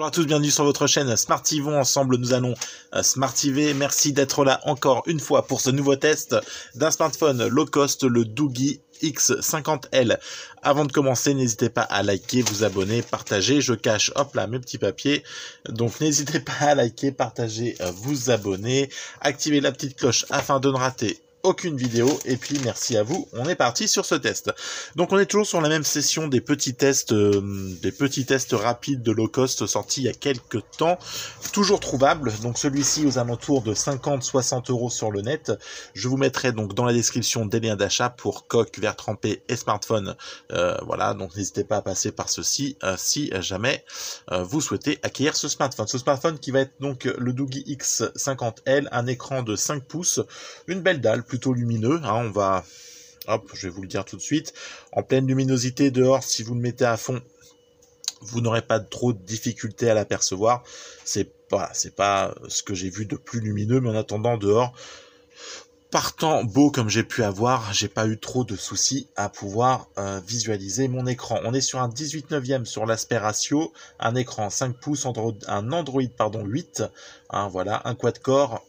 Bonjour à tous, bienvenue sur votre chaîne Smartivon. Ensemble, nous allons smartiver. Merci d'être là encore une fois pour ce nouveau test d'un smartphone low cost, le Doogee X50L. Avant de commencer, n'hésitez pas à liker, vous abonner, partager. Je cache, hop là, mes petits papiers. Donc, n'hésitez pas à liker, partager, vous abonner, activer la petite cloche afin de ne rater aucune vidéo. Et puis merci à vous, on est parti sur ce test. Donc on est toujours sur la même session des petits tests rapides de low cost sortis il y a quelques temps, toujours trouvables. Donc celui-ci aux alentours de 50-60 € sur le net. Je vous mettrai donc dans la description des liens d'achat pour coque, verre trempé et smartphone. Voilà, donc n'hésitez pas à passer par ceci si jamais vous souhaitez acquérir ce smartphone. Ce smartphone qui va être donc le Doogee X50L, un écran de 5 pouces, une belle dalle, plutôt lumineux, hein, on va, hop, je vais vous le dire tout de suite, en pleine luminosité dehors, si vous le mettez à fond, vous n'aurez pas trop de difficulté à l'apercevoir. C'est pas ce que j'ai vu de plus lumineux, mais en attendant dehors, partant beau comme j'ai pu avoir, j'ai pas eu trop de soucis à pouvoir visualiser mon écran. On est sur un 18/9 sur l'aspect ratio, un écran 5 pouces, un Android 8, hein, voilà, un quad-core,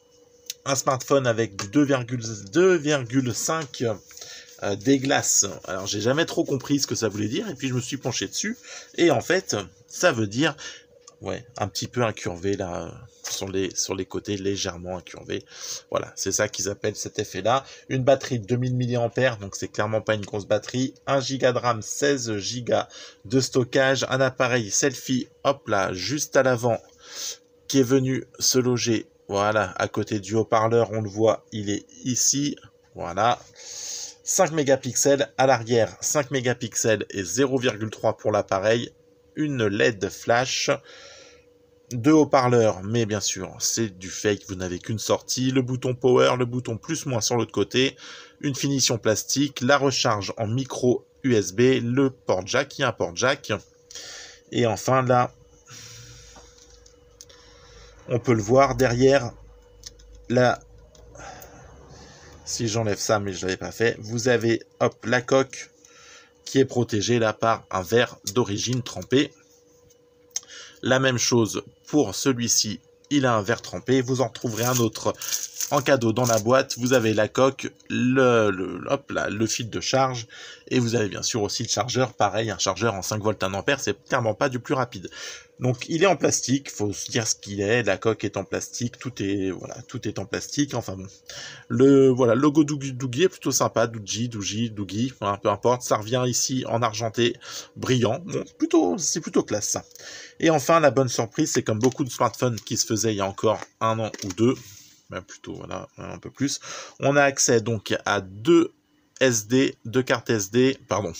un smartphone avec du 2,5 des glaces. Alors j'ai jamais trop compris ce que ça voulait dire, et puis je me suis penché dessus, et en fait ça veut dire ouais, un petit peu incurvé là, sur les côtés, légèrement incurvé. Voilà, c'est ça qu'ils appellent cet effet là. Une batterie de 2000 mAh, donc c'est clairement pas une grosse batterie. 1 Go de RAM, 16 Go de stockage, un appareil selfie, hop là, juste à l'avant, qui est venu se loger, voilà, à côté du haut-parleur, on le voit, il est ici, voilà. 5 mégapixels à l'arrière, 5 mégapixels et 0,3 pour l'appareil, une LED flash, 2 haut-parleurs, mais bien sûr, c'est du fake, vous n'avez qu'une sortie, le bouton power, le bouton plus-moins sur l'autre côté, une finition plastique, la recharge en micro USB, le port jack, il y a un port jack, et enfin là, on peut le voir derrière, là, si j'enlève ça, mais je ne l'avais pas fait, vous avez, hop, la coque qui est protégée là par un verre d'origine trempé. La même chose pour celui-ci, il a un verre trempé. Vous en retrouverez un autre en cadeau dans la boîte. Vous avez la coque, le fil de charge, et vous avez bien sûr aussi le chargeur. Pareil, un chargeur en 5 volts 1 ampère, c'est clairement pas du plus rapide. Donc il est en plastique, faut se dire ce qu'il est. La coque est en plastique, tout est en plastique. Enfin bon, le logo Doogee est plutôt sympa, Doogee, enfin, peu importe. Ça revient ici en argenté, brillant. Bon, c'est plutôt classe ça. Et enfin, la bonne surprise, c'est comme beaucoup de smartphones qui se faisaient il y a encore 1 an ou 2, même plutôt, voilà, un peu plus, on a accès donc à deux cartes SD, pardon,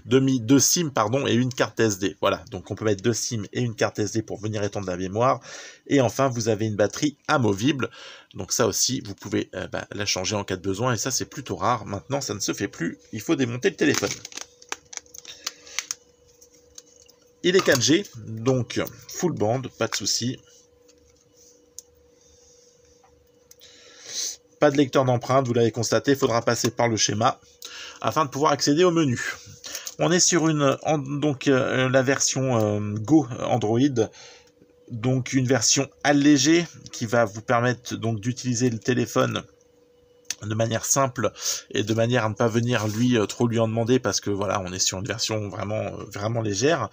deux SIM, pardon, et une carte SD. Voilà, donc on peut mettre 2 SIM et une carte SD pour venir étendre la mémoire. Et enfin, vous avez une batterie amovible. Donc ça aussi, vous pouvez la changer en cas de besoin, et ça c'est plutôt rare. Maintenant, ça ne se fait plus, il faut démonter le téléphone. Il est 4G, donc full band, pas de souci. Pas de lecteur d'empreintes, vous l'avez constaté, il faudra passer par le schéma afin de pouvoir accéder au menu. On est sur la version Go Android, donc une version allégée qui va vous permettre donc d'utiliser le téléphone de manière simple et de manière à ne pas venir trop lui en demander, parce que voilà, on est sur une version vraiment légère.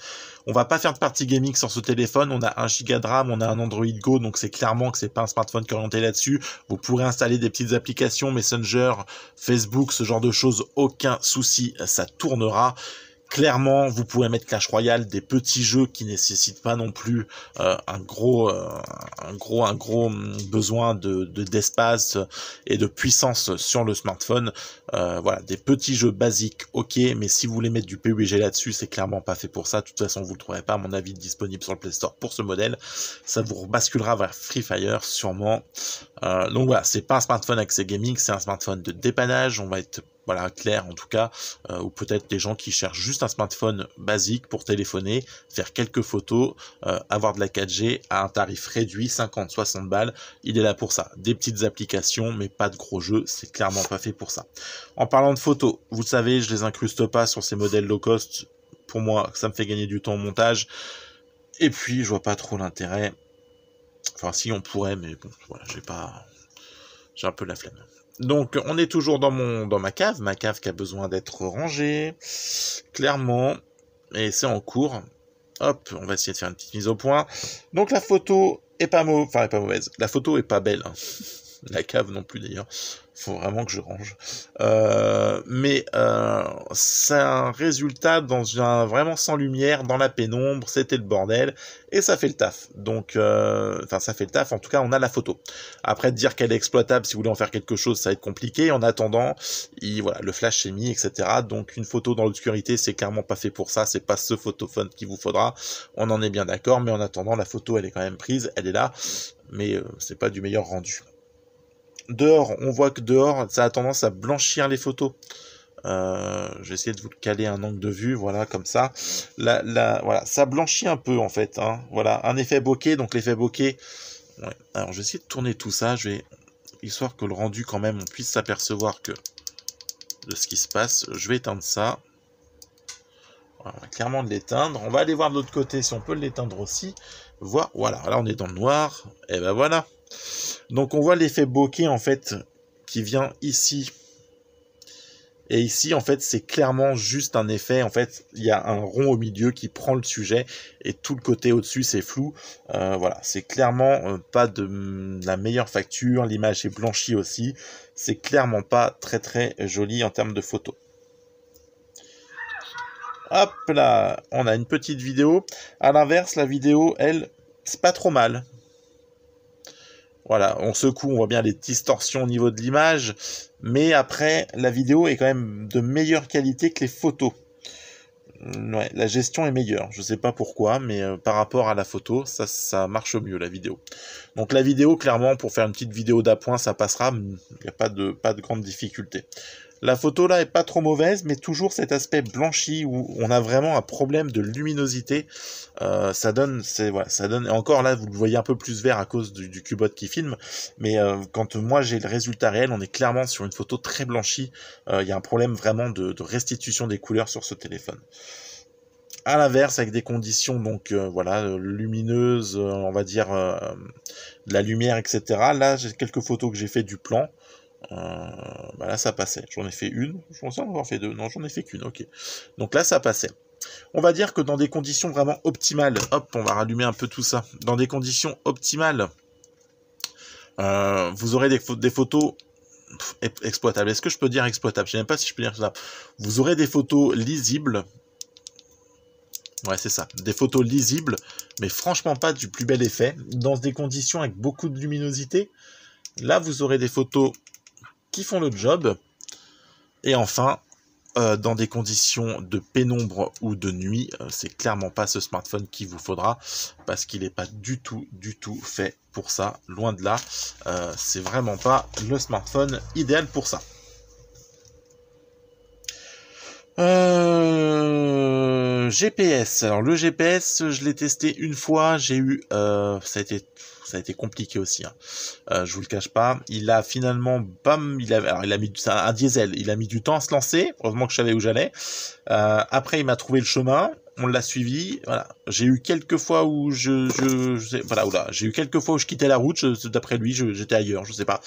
On va pas faire de partie gaming sur ce téléphone. On a 1 Go de RAM, on a un Android Go, donc c'est clairement que c'est pas un smartphone qui est orienté là-dessus. Vous pourrez installer des petites applications, Messenger, Facebook, ce genre de choses, aucun souci, ça tournera. Clairement, vous pouvez mettre Clash Royale, des petits jeux qui nécessitent pas non plus un gros besoin d'espace et de puissance sur le smartphone. Voilà, des petits jeux basiques, ok, mais si vous voulez mettre du PUBG là-dessus, c'est clairement pas fait pour ça. De toute façon, vous le trouverez pas, à mon avis, disponible sur le Play Store pour ce modèle. Ça vous basculera vers Free Fire, sûrement. Donc voilà, c'est pas un smartphone accès gaming, c'est un smartphone de dépannage. On va être clair en tout cas, ou peut-être des gens qui cherchent juste un smartphone basique pour téléphoner, faire quelques photos, avoir de la 4G à un tarif réduit, 50-60 balles, il est là pour ça. Des petites applications, mais pas de gros jeux, c'est clairement pas fait pour ça. En parlant de photos, vous le savez, je les incruste pas sur ces modèles low cost, pour moi, ça me fait gagner du temps au montage. Et puis je vois pas trop l'intérêt. Enfin si on pourrait, mais bon voilà, j'ai un peu la flemme. Donc on est toujours dans ma cave qui a besoin d'être rangée, clairement, et c'est en cours. Hop, on va essayer de faire une petite mise au point. Donc la photo est pas mauvaise. La photo est pas belle, hein. La cave non plus d'ailleurs. Faut vraiment que je range. C'est un résultat vraiment sans lumière, dans la pénombre, c'était le bordel, et ça fait le taf. Donc, ça fait le taf, en tout cas, on a la photo. Après, dire qu'elle est exploitable, si vous voulez en faire quelque chose, ça va être compliqué. En attendant, voilà, le flash est mis, etc. Donc, une photo dans l'obscurité, c'est clairement pas fait pour ça, c'est pas ce photophone qu'il vous faudra. On en est bien d'accord, mais en attendant, la photo, elle est quand même prise, elle est là, mais c'est pas du meilleur rendu. Dehors, on voit que dehors, ça a tendance à blanchir les photos. Je vais essayer de vous caler un angle de vue, voilà, comme ça. Voilà, ça blanchit un peu en fait. Hein. Voilà, un effet bokeh. Donc l'effet bokeh. Ouais. Alors je vais essayer de tourner tout ça. Histoire que le rendu quand même, on puisse s'apercevoir de ce qui se passe. Je vais éteindre ça. Voilà, on va clairement l'éteindre. On va aller voir de l'autre côté si on peut l'éteindre aussi. Voilà, là on est dans le noir. Et ben voilà. Donc on voit l'effet bokeh en fait qui vient ici. Et ici en fait c'est clairement juste un effet. En fait il y a un rond au milieu qui prend le sujet et tout le côté au-dessus c'est flou. Voilà, c'est clairement pas de la meilleure facture. L'image est blanchie aussi. C'est clairement pas très très joli en termes de photos. Hop là, on a une petite vidéo. À l'inverse, la vidéo, elle, c'est pas trop mal. Voilà, on secoue, on voit bien les distorsions au niveau de l'image, mais après, la vidéo est quand même de meilleure qualité que les photos. Ouais, la gestion est meilleure, je sais pas pourquoi, mais par rapport à la photo, ça marche mieux, la vidéo. Donc la vidéo, clairement, pour faire une petite vidéo d'appoint, ça passera, il n'y a pas de grande difficulté. La photo là est pas trop mauvaise, mais toujours cet aspect blanchi où on a vraiment un problème de luminosité. Ça donne, et encore là, vous le voyez un peu plus vert à cause du Cubot qui filme, mais quand moi j'ai le résultat réel, on est clairement sur une photo très blanchie. Il y a un problème vraiment de restitution des couleurs sur ce téléphone. À l'inverse, avec des conditions donc lumineuses, on va dire de la lumière, etc. Là, j'ai quelques photos que j'ai fait du plan. Là ça passait, j'en ai fait une, je pensais en avoir fait deux, non j'en ai fait qu'une, ok. Donc là ça passait. On va dire que dans des conditions vraiment optimales, hop, on va rallumer un peu tout ça, dans des conditions optimales, vous aurez des photos exploitables. Est-ce que je peux dire exploitables? Je ne sais même pas si je peux dire ça. Vous aurez des photos lisibles, ouais c'est ça, des photos lisibles, mais franchement pas du plus bel effet, dans des conditions avec beaucoup de luminosité. Là vous aurez des photos qui font le job. Et enfin, dans des conditions de pénombre ou de nuit, c'est clairement pas ce smartphone qu'il vous faudra, parce qu'il n'est pas du tout fait pour ça, loin de là. C'est vraiment pas le smartphone idéal pour ça. GPS. Alors le GPS, je l'ai testé une fois, j'ai eu, ça a été compliqué aussi. Hein. Je vous le cache pas. Il a finalement, bam, il a mis un diesel. Il a mis du temps à se lancer. Heureusement que je savais où j'allais. Après, il m'a trouvé le chemin. On l'a suivi. Voilà. J'ai eu quelques fois où j'ai eu quelques fois où je quittais la route. D'après lui, j'étais ailleurs. Je sais pas.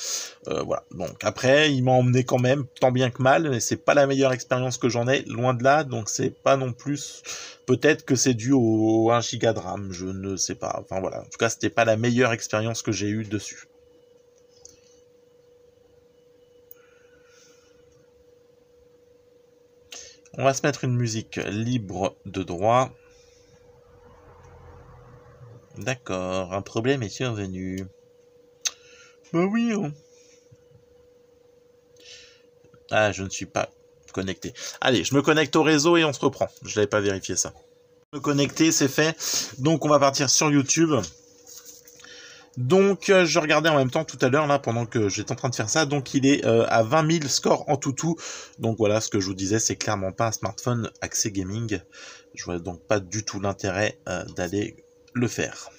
Voilà. Donc après, il m'a emmené quand même, tant bien que mal. Mais c'est pas la meilleure expérience que j'en ai. Loin de là. Donc c'est pas non plus. Peut-être que c'est dû au 1 giga de RAM. Je ne sais pas. Enfin voilà. En tout cas, c'était pas la meilleure expérience que j'ai eue dessus. On va se mettre une musique libre de droit. D'accord, un problème est survenu. Bah oui. Hein. Ah, je ne suis pas connecté. Allez, je me connecte au réseau et on se reprend. Je n'avais pas vérifié ça. Me connecter, c'est fait. Donc on va partir sur YouTube. Donc je regardais en même temps tout à l'heure là pendant que j'étais en train de faire ça. Donc il est à 20 000 scores en tout. Donc voilà, ce que je vous disais, c'est clairement pas un smartphone axé gaming. Je vois donc pas du tout l'intérêt d'aller le faire.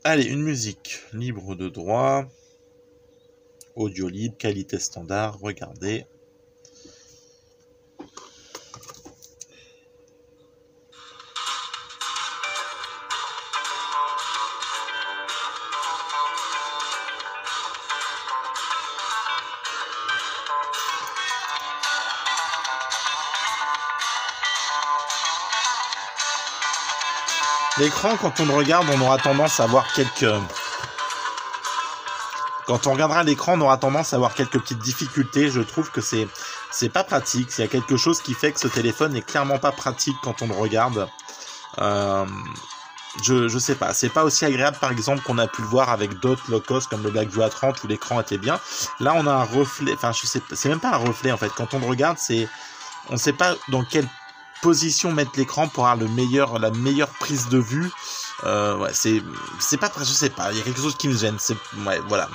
Allez, une musique libre de droit. Audio libre, qualité standard, regardez. L'écran, quand on le regarde, on aura tendance à avoir quelques... Quand on regardera l'écran, on aura tendance à avoir quelques petites difficultés. Je trouve que c'est pas pratique. Il y a quelque chose qui fait que ce téléphone n'est clairement pas pratique quand on le regarde. Je sais pas. C'est pas aussi agréable, par exemple, qu'on a pu le voir avec d'autres low cost comme le BlackView A30 où l'écran était bien. Là, on a un reflet. Enfin, je sais, c'est même pas un reflet en fait. Quand on le regarde, on sait pas dans quelle position mettre l'écran pour avoir la meilleure prise de vue. Ouais, c'est pas, je sais pas, il y a quelque chose qui me gêne. Voilà.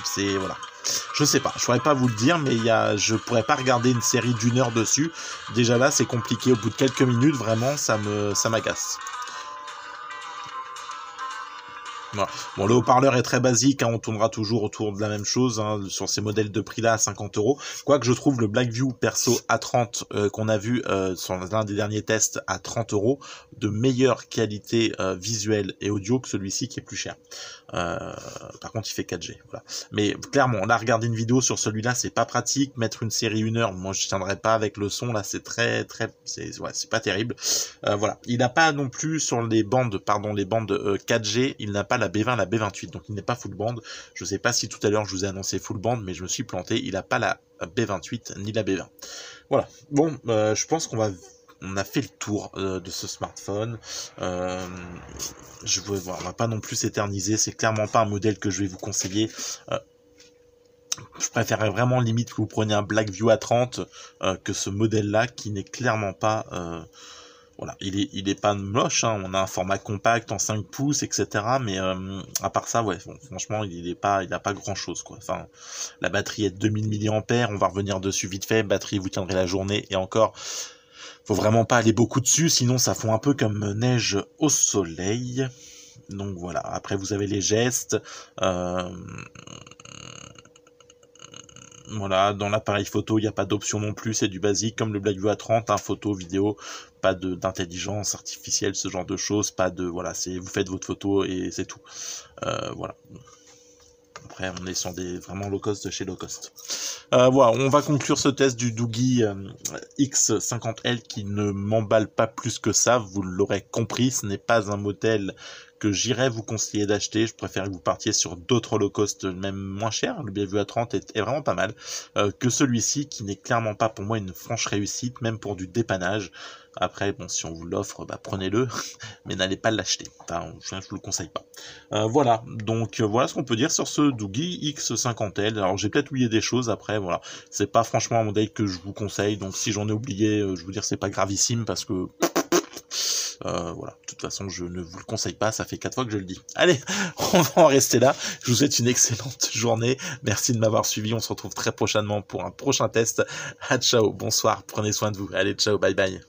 Je sais pas, je pourrais pas vous le dire, mais je pourrais pas regarder une série d'1 heure dessus. Déjà là, c'est compliqué. Au bout de quelques minutes, vraiment, ça m'agace. Voilà. Bon, le haut-parleur est très basique, hein, on tournera toujours autour de la même chose, hein, sur ces modèles de prix là à 50 €. Quoique je trouve le BlackView perso A30 qu'on a vu sur l'un des derniers tests à 30 € de meilleure qualité visuelle et audio que celui-ci qui est plus cher. Par contre il fait 4G. Voilà. Mais clairement, là regarder une vidéo sur celui-là c'est pas pratique. Mettre une série 1 heure, moi je tiendrai pas avec le son là, c'est c'est pas terrible. Voilà. Il n'a pas non plus sur les bandes 4G, il n'a pas la B20, la B28, donc il n'est pas full band. Je sais pas si tout à l'heure je vous ai annoncé full band, mais je me suis planté, il n'a pas la B28 ni la B20. Voilà, bon, je pense qu'on a fait le tour de ce smartphone. On va pas non plus s'éterniser, c'est clairement pas un modèle que je vais vous conseiller. Je préférerais vraiment limite que vous preniez un BlackView A30 que ce modèle-là qui n'est clairement pas... Voilà, il est pas moche, hein. On a un format compact en 5 pouces, etc. Mais à part ça, ouais, bon, franchement, il a pas grand chose, quoi. Enfin, la batterie est de 2000 mAh, on va revenir dessus vite fait. Batterie, vous tiendrez la journée, et encore, faut vraiment pas aller beaucoup dessus, sinon ça fond un peu comme neige au soleil. Donc voilà, après vous avez les gestes. Voilà, dans l'appareil photo, il n'y a pas d'option non plus, c'est du basique, comme le BlackView A30, hein, photo, vidéo, pas d'intelligence artificielle, ce genre de choses, voilà, vous faites votre photo et c'est tout. Voilà. Après, on est sur des vraiment low cost de chez low cost. Voilà, on va conclure ce test du Doogee X50L qui ne m'emballe pas plus que ça, vous l'aurez compris, ce n'est pas un modèle que j'irais vous conseiller d'acheter. Je préfère que vous partiez sur d'autres low cost, même moins chers. Le BlackView A30 est vraiment pas mal, que celui-ci qui n'est clairement pas pour moi une franche réussite, même pour du dépannage. Après, bon, si on vous l'offre, bah, prenez-le, mais n'allez pas l'acheter. Enfin, je vous le conseille pas. Voilà, donc voilà ce qu'on peut dire sur ce Doogee X50L. Alors j'ai peut-être oublié des choses après, voilà. C'est pas franchement un modèle que je vous conseille, donc si j'en ai oublié, je vous dire c'est pas gravissime parce que... voilà, de toute façon je ne vous le conseille pas, ça fait 4 fois que je le dis. Allez, on va en rester là, je vous souhaite une excellente journée, merci de m'avoir suivi, on se retrouve très prochainement pour un prochain test. Ciao, bonsoir, prenez soin de vous, allez ciao, bye bye.